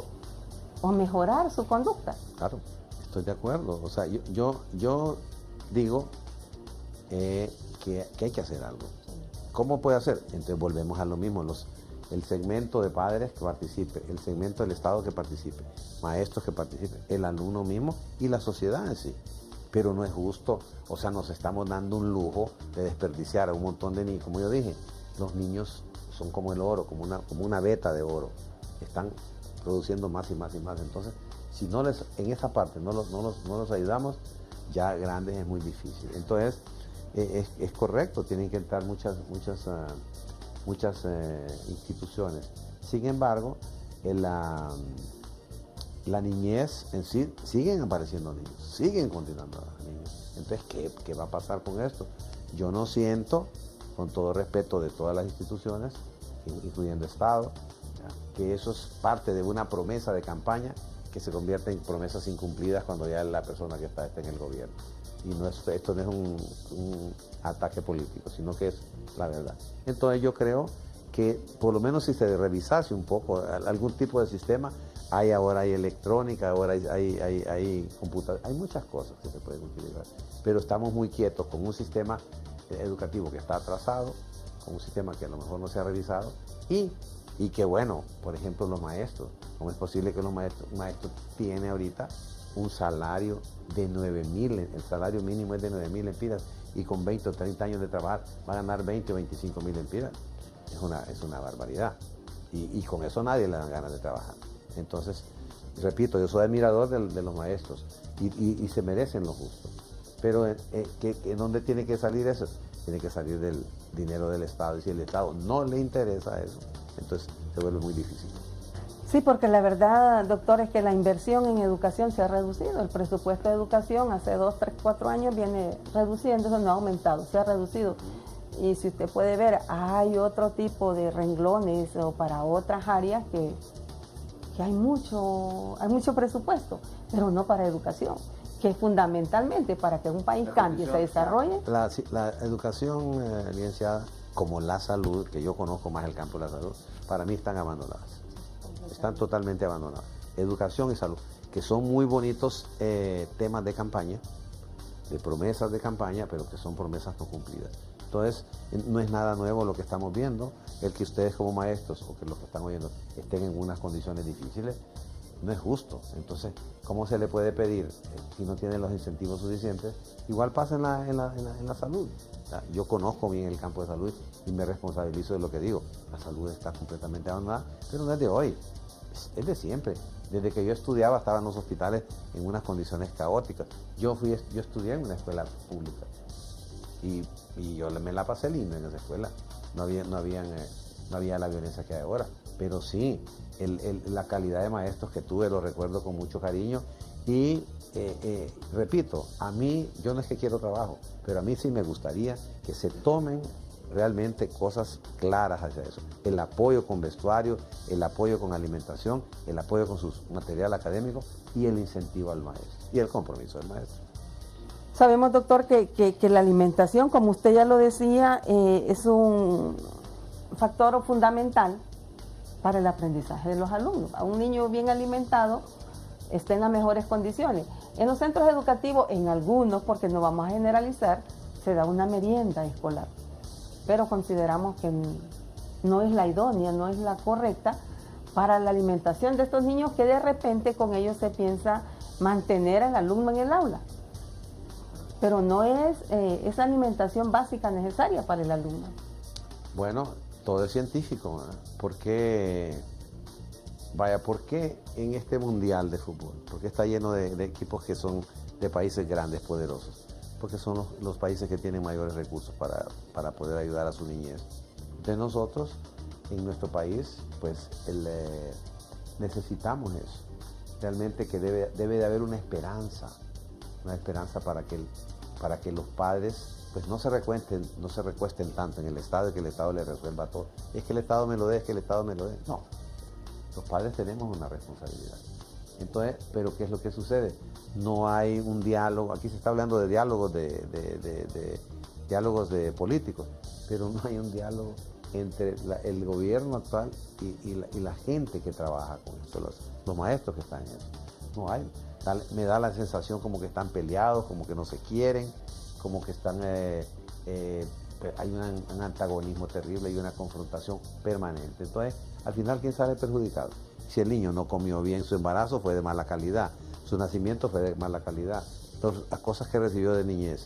o mejorar su conducta. Claro, estoy de acuerdo. O sea, yo digo que hay que hacer algo. ¿cómo puede hacer? Entonces volvemos a lo mismo, el segmento de padres que participe, el segmento del Estado que participe, maestros que participen, el alumno mismo y la sociedad en sí. Pero no es justo, o sea, nos estamos dando un lujo de desperdiciar a un montón de niños. Como yo dije, los niños son como el oro, como una veta de oro. Están produciendo más y más y más. Entonces, si no les, en esa parte no los ayudamos, ya grandes es muy difícil. Entonces, es correcto, tienen que entrar muchas instituciones. Sin embargo, en la niñez en sí siguen apareciendo niños, siguen continuando niños. Entonces, ¿qué va a pasar con esto? Yo no siento, con todo respeto de todas las instituciones, incluyendo Estado, que eso es parte de una promesa de campaña que se convierte en promesas incumplidas cuando ya la persona que está en el gobierno. Y esto no es un ataque político, sino que es la verdad. Entonces yo creo que por lo menos si se revisase un poco algún tipo de sistema, ahora hay electrónica, ahora hay computadora, hay muchas cosas que se pueden utilizar, pero estamos muy quietos con un sistema educativo que está atrasado, con un sistema que a lo mejor no se ha revisado y que bueno, por ejemplo los maestros, ¿cómo es posible que un maestro tiene ahorita un salario de 9.000, el salario mínimo es de 9.000 lempiras y con 20 o 30 años de trabajar va a ganar 20 o 25.000 lempiras? Es una barbaridad y con eso nadie le dan ganas de trabajar. Entonces, repito, yo soy admirador de los maestros y se merecen lo justo. Pero ¿dónde tiene que salir eso? Tiene que salir del dinero del Estado. Y si el Estado no le interesa eso, entonces se vuelve muy difícil. Sí, porque la verdad, doctor, es que la inversión en educación se ha reducido. El presupuesto de educación hace 2, 3, 4 años viene reduciéndose, no ha aumentado, se ha reducido. Y si usted puede ver, hay otro tipo de renglones o para otras áreas que hay mucho presupuesto, pero no para educación, que fundamentalmente para que un país cambie, se desarrolle. La educación, licenciada, como la salud, que yo conozco más el campo de la salud, para mí están abandonadas. Están totalmente abandonadas. Educación y salud, que son muy bonitos temas de campaña, de promesas de campaña, pero que son promesas no cumplidas. Entonces, no es nada nuevo lo que estamos viendo. El que ustedes como maestros, o que los que están oyendo, estén en unas condiciones difíciles, no es justo. Entonces, ¿cómo se le puede pedir si no tienen los incentivos suficientes? Igual pasa en la salud. O sea, yo conozco bien el campo de salud y me responsabilizo de lo que digo. La salud está completamente abandonada, pero no es de hoy, es de siempre. Desde que yo estudiaba estaban los hospitales en unas condiciones caóticas. Yo estudié en una escuela pública y yo me la pasé linda en esa escuela. No había la violencia que hay ahora, pero sí, la calidad de maestros que tuve lo recuerdo con mucho cariño y repito, a mí, yo no es que quiero trabajo, pero a mí sí me gustaría que se tomen realmente cosas claras hacia eso. El apoyo con vestuario, el apoyo con alimentación, el apoyo con su material académico y el incentivo al maestro y el compromiso del maestro. Sabemos, doctor, que la alimentación, como usted ya lo decía, es un factor fundamental para el aprendizaje de los alumnos. A un niño bien alimentado está en las mejores condiciones. En los centros educativos, en algunos, porque no vamos a generalizar, se da una merienda escolar, pero consideramos que no es la idónea, no es la correcta para la alimentación de estos niños, que de repente con ellos se piensa mantener al alumno en el aula, pero no es esa alimentación básica necesaria para el alumno. Bueno, todo es científico, ¿eh? ¿Por qué en este mundial de fútbol? Porque está lleno de equipos que son de países grandes, poderosos. Porque son los países que tienen mayores recursos para poder ayudar a su niñez. Entonces nosotros, en nuestro país, pues necesitamos eso. Realmente que debe de haber una esperanza para que los padres pues no se recuesten tanto en el Estado y que el Estado les resuelva todo. Es que el Estado me lo dé, es que el Estado me lo dé. No, los padres tenemos una responsabilidad. Entonces, ¿pero qué es lo que sucede? No hay un diálogo. Aquí se está hablando de diálogos diálogos de políticos, pero no hay un diálogo entre el gobierno actual y la gente que trabaja con esto, los maestros que están en eso. No hay. Me da la sensación como que están peleados, como que no se quieren, como que están hay un antagonismo terrible y una confrontación permanente. Entonces, al final, ¿quién sale perjudicado? Si el niño no comió bien, su embarazo fue de mala calidad, su nacimiento fue de mala calidad, entonces, las cosas que recibió de niñez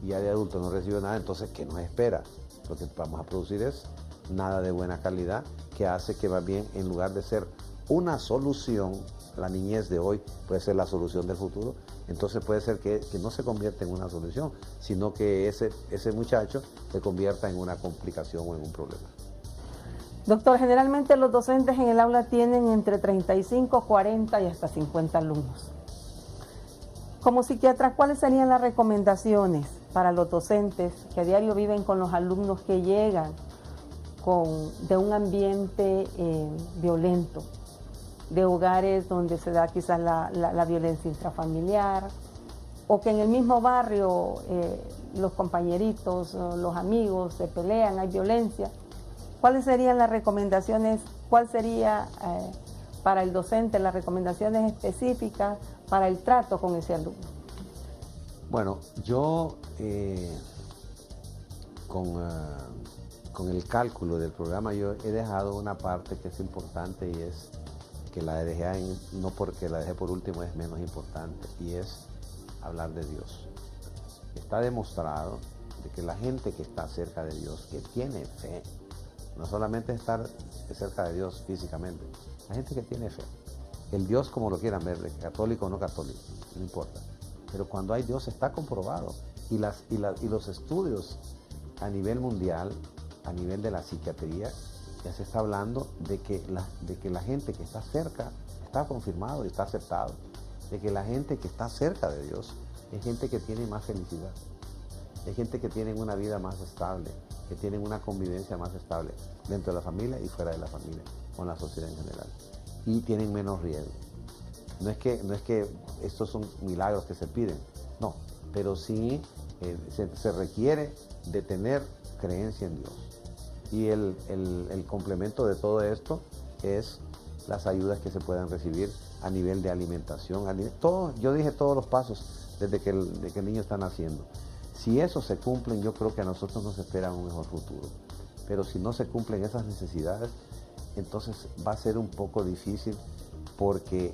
y ya de adulto no recibió nada, entonces, ¿qué nos espera? Lo que vamos a producir es nada de buena calidad, que hace que más bien, en lugar de ser una solución, la niñez de hoy puede ser la solución del futuro, entonces puede ser que no se convierta en una solución, sino que ese muchacho se convierta en una complicación o en un problema. Doctor, generalmente los docentes en el aula tienen entre 35, 40 y hasta 50 alumnos. Como psiquiatra, ¿cuáles serían las recomendaciones para los docentes que a diario viven con los alumnos que llegan de un ambiente violento, de hogares donde se da quizás la violencia intrafamiliar, o que en el mismo barrio los compañeritos, los amigos se pelean, hay violencia? ¿Cuáles serían las recomendaciones? ¿Cuál sería para el docente las recomendaciones específicas para el trato con ese alumno? Bueno, yo con el cálculo del programa yo he dejado una parte que es importante, y es que la dejé, no porque la dejé por último, es menos importante, y es hablar de Dios. Está demostrado de que la gente que está cerca de Dios, que tiene fe, no solamente estar cerca de Dios físicamente, la gente que tiene fe, el Dios como lo quieran ver, católico o no católico, no importa, pero cuando hay Dios está comprobado, y los estudios a nivel mundial, a nivel de la psiquiatría, ya se está hablando de que la gente que está cerca está confirmado y está aceptado, de que la gente que está cerca de Dios es gente que tiene más felicidad, es gente que tiene una vida más estable, que tienen una convivencia más estable dentro de la familia y fuera de la familia, con la sociedad en general, y tienen menos riesgo. No es que estos son milagros que se piden, no, pero sí se requiere de tener creencia en Dios. Y el complemento de todo esto es las ayudas que se puedan recibir a nivel de alimentación, yo dije todos los pasos desde que el niño está naciendo. Si esos se cumplen, yo creo que a nosotros nos espera un mejor futuro. Pero si no se cumplen esas necesidades, entonces va a ser un poco difícil, porque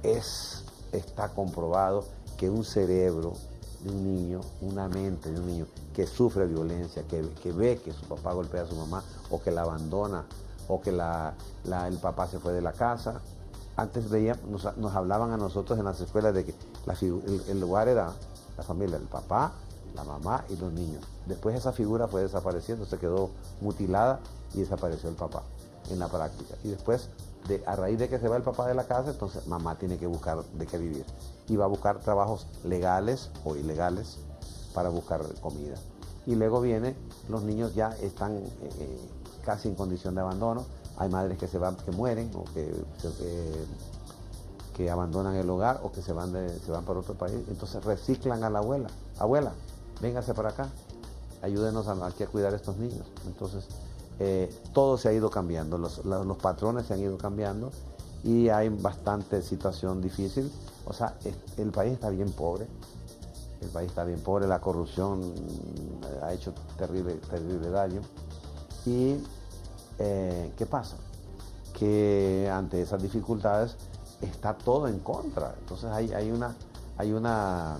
está comprobado que un cerebro de un niño, una mente de un niño que sufre violencia, que ve que su papá golpea a su mamá, o que la abandona, o que el papá se fue de la casa. Antes nos hablaban a nosotros en las escuelas de que el lugar era la familia, el papá, la mamá y los niños. Después esa figura fue desapareciendo, se quedó mutilada y desapareció el papá en la práctica. Y después, a raíz de que se va el papá de la casa, entonces mamá tiene que buscar de qué vivir. Y va a buscar trabajos legales o ilegales para buscar comida. Y luego los niños ya están casi en condición de abandono. Hay madres que que mueren, o que abandonan el hogar, o que se van para otro país. Entonces reciclan a la abuela. Abuela, véngase para acá, ayúdenos aquí a cuidar a estos niños. Entonces todo se ha ido cambiando, los patrones se han ido cambiando, y hay bastante situación difícil. O sea, el país está bien pobre, la corrupción ha hecho terrible daño. Y ¿qué pasa? Que ante esas dificultades está todo en contra. Entonces hay una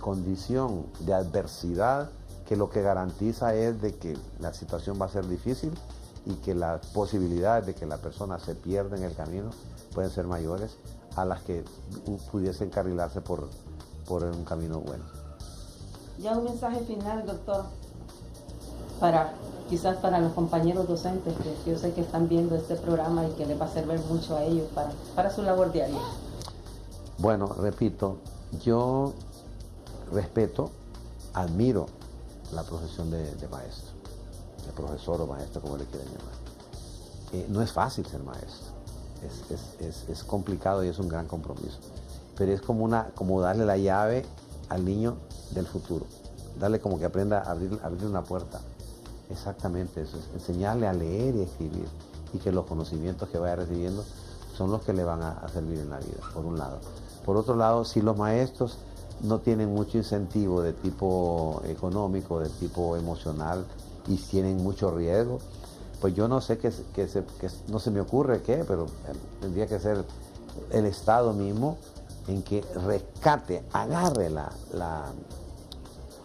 condición de adversidad que lo que garantiza es de que la situación va a ser difícil, y que las posibilidades de que la persona se pierda en el camino pueden ser mayores a las que pudiese encarrilarse por un camino bueno. Ya un mensaje final, doctor, quizás para los compañeros docentes que yo sé que están viendo este programa y que les va a servir mucho a ellos para su labor diaria. Bueno, repito, yo respeto, admiro la profesión de maestro, de profesor o maestro, como le quieran llamar. No es fácil ser maestro, es complicado y es un gran compromiso, pero es como darle la llave al niño del futuro, darle como que aprenda a abrir una puerta. Exactamente eso, es enseñarle a leer y escribir, y que los conocimientos que vaya recibiendo son los que le van a servir en la vida, por un lado. Por otro lado, si los maestros no tienen mucho incentivo de tipo económico, de tipo emocional, y tienen mucho riesgo, pues yo no sé que no se me ocurre qué, pero tendría que ser el Estado mismo en que rescate, agarre la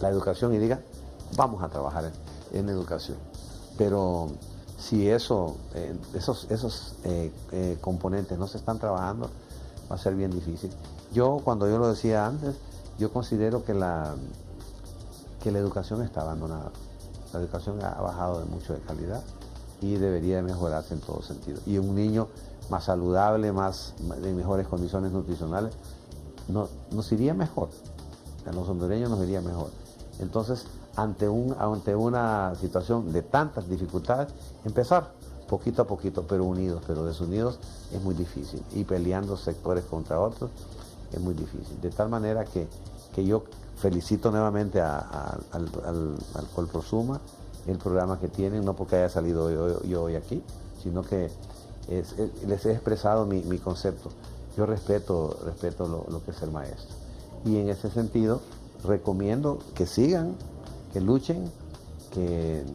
educación y diga, vamos a trabajar en educación. Pero si esos componentes no se están trabajando, va a ser bien difícil. Cuando yo lo decía antes, yo considero que la educación está abandonada. La educación ha bajado mucho de calidad y debería mejorarse en todo sentido. Y un niño más saludable, de mejores condiciones nutricionales, nos iría mejor. A los hondureños nos iría mejor. Entonces, ante una situación de tantas dificultades, empezar poquito a poquito, pero unidos, pero desunidos es muy difícil. Y peleando sectores contra otros es muy difícil. De tal manera que yo felicito nuevamente al Colprosuma, el programa que tienen, no porque haya salido yo hoy aquí, sino que les he expresado mi concepto. Yo respeto lo que es el maestro. Y en ese sentido, recomiendo que sigan, que luchen, que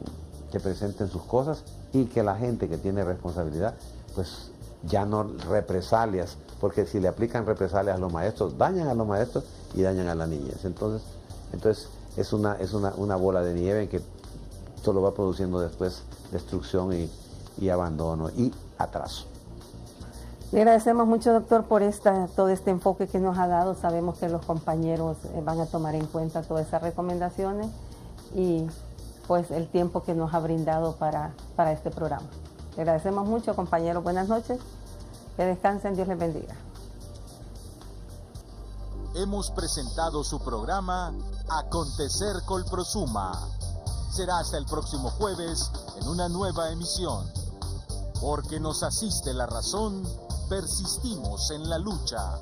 presenten sus cosas y que la gente que tiene responsabilidad, pues ya no represalias, porque si le aplican represalias a los maestros, dañan a los maestros y dañan a las niñas. Entonces es una bola de nieve que solo va produciendo después destrucción y abandono y atraso. Le agradecemos mucho, doctor, por todo este enfoque que nos ha dado. Sabemos que los compañeros van a tomar en cuenta todas esas recomendaciones y pues el tiempo que nos ha brindado para este programa. Le agradecemos mucho, compañeros. Buenas noches. Que descansen. Dios les bendiga. Hemos presentado su programa Acontecer Colprosuma. Será hasta el próximo jueves en una nueva emisión. Porque nos asiste la razón, persistimos en la lucha.